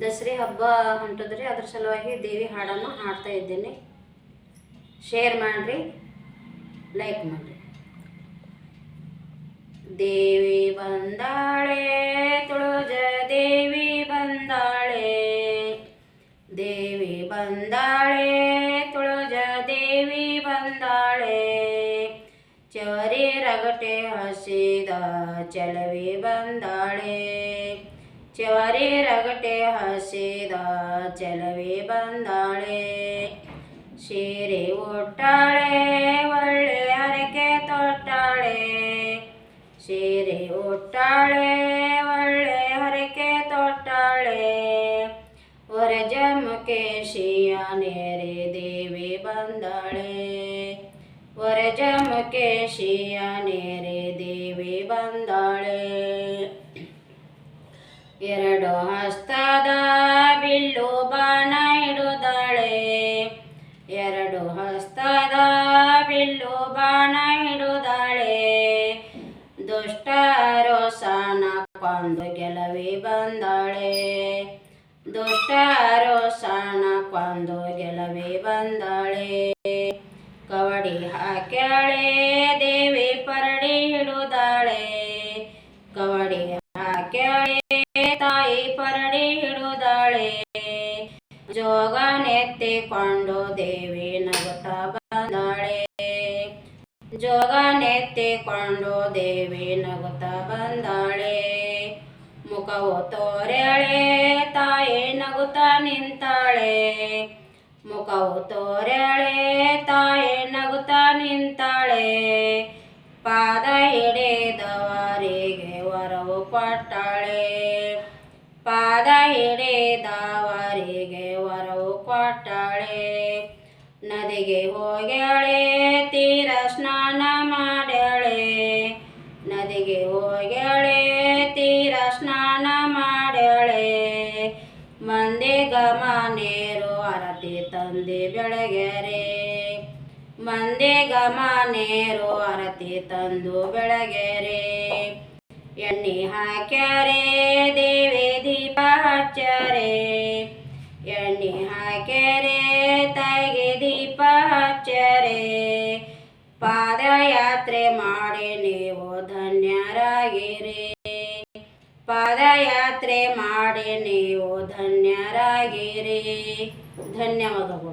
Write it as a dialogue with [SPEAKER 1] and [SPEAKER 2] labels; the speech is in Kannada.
[SPEAKER 1] ದಸರೆ ಹಬ್ಬ ಹೊಂಟಿದ್ರಿ, ಅದ್ರ ಸಲುವಾಗಿ ದೇವಿ ಹಾಡನ್ನು ಹಾಡ್ತಾ ಇದ್ದೀನಿ. ಶೇರ್ ಮಾಡಿರಿ, ಲೈಕ್ ಮಾಡಿರಿ. ದೇವಿ ಬಂದಾಳೆ, ತುಳಜ ದೇವಿ ಬಂದಾಳೆ, ದೇವಿ ಬಂದಾಳೆ, ತುಳಜ ದೇವಿ ಬಂದಾಳೆ. ಚವರಿ ರಗಟೆ ಹಸಿದ ಚಲವಿ ಬಂದಾಳೆ, ಚವರಿ ರಗಟೆ ಹಸಿದ ಚಲವಿ ಬಂದಾಳೆ. ಸೀರೆ ಉಟ್ಟಾಳೆ, ಒಳ್ಳೆ ಹರಕೆ ತೊಟ್ಟಾಳೆ, ಸೀರೆ ಉಟ್ಟಾಳೆ, ಒಳ್ಳೆ ಹರಕೆ ತೊಟ್ಟಾಳೆ. ವರಜಮುಖೆ ಶಿಯಾನೇರಿ ದೇವಿ ಬಂದಾಳೆ, ವರಜಮುಖೆ ಶಿಯಾನೇರಿ ದೇವಿ ಬಂದಾಳೆ. ಎರಡು ಹಸ್ತದ ಬಿಲ್ಲು ಬಾಣ ಹಿಡುದಾಳೆ, ಎರಡು ಹಸ್ತದ ಬಿಲ್ಲು ಬಾಣ ಹಿಡುದಾಳೆ. ದುಷ್ಟರೋ ಸಾನ ಕೊಂದು ಗೆಲುವಿ ಬಂದಾಳೆ, ದುಷ್ಟರೋ ಸಾನ ಕೊಂದು ಗೆಲುವಿ ಬಂದಾಳೆ. ಕವಡಿ ಹಾಕ್ಯಾಳೆ ದೇವಿ ಪರಡಿ ಹಿಡುದಾಳೆ, ಕವಡಿ ಹಾಕ್ಯಾಳೆ ತಾಯಿ ಪರಡಿ ಹಿಡುದಾಳೆ. ಜೋಗನೆತ್ತಿಕೊಂಡು ದೇವಿ ನಗುತ್ತಾ ಬಂದಾಳೆ, ಜೋಗನೆತ್ತಿಕೊಂಡು ದೇವಿ ನಗುತ್ತಾ ಬಂದಾಳೆ. ಮುಖವು ತೋರ್ಯಾಳೆ ತಾಯಿ ನಗುತ್ತಾ ನಿಂತಾಳೆ, ಮುಖವು ತೋರ್ಯಾಳೆ ತಾಯಿ ನಗುತ್ತಾ ನಿಂತಾಳೆ. ಪಾದ ಹಿಡಿದವರಿಗೆ ವರವು ಕೊಟ್ಟಾಳೆ, ಪಾದ ಹಿಡಿದವರಿಗೆ ವರವು ಕೊಟ್ಟಾಳೆ. ನದಿಗೆ ಹೋಗ್ಯಾಳೆ ತೀರ ಸ್ನಾನ ಮಾಡ್ಯಾಳೆ, ನದಿಗೆ ಹೋಗ್ಯಾಳೆ ತೀರ ಸ್ನಾನ ಮಾಡ್ಯಾಳೆ. ಮಂದಿ ಗಮನೇರು ಆರತಿ ತಂದೆ ಬೆಳಗ್ಯಾರೆ, ಮಂದಿ ಗಮನೇರು ಆರತಿ ತಂದು ಬೆಳಗ್ಯಾರೆ. ಎಣ್ಣೆ ಹಾಕ್ಯಾರೆ ದೇವಿ ದೀಪ ಹಚ್ಚಾರೆ, ಎಣ್ಣೆ ಹಾಕ್ಯಾರೆ ತಾಯಿಗೆ ದೀಪ ಹಚ್ಚಾರೆ. ಪಾದಯಾತ್ರೆ ಮಾಡಿ ನೀವು ಧನ್ಯರಾಗಿರಿ, ಪಾದಯಾತ್ರೆ ಮಾಡಿ ನೀವು ಧನ್ಯರಾಗಿರಿ. ಧನ್ಯವಾದಗಳು.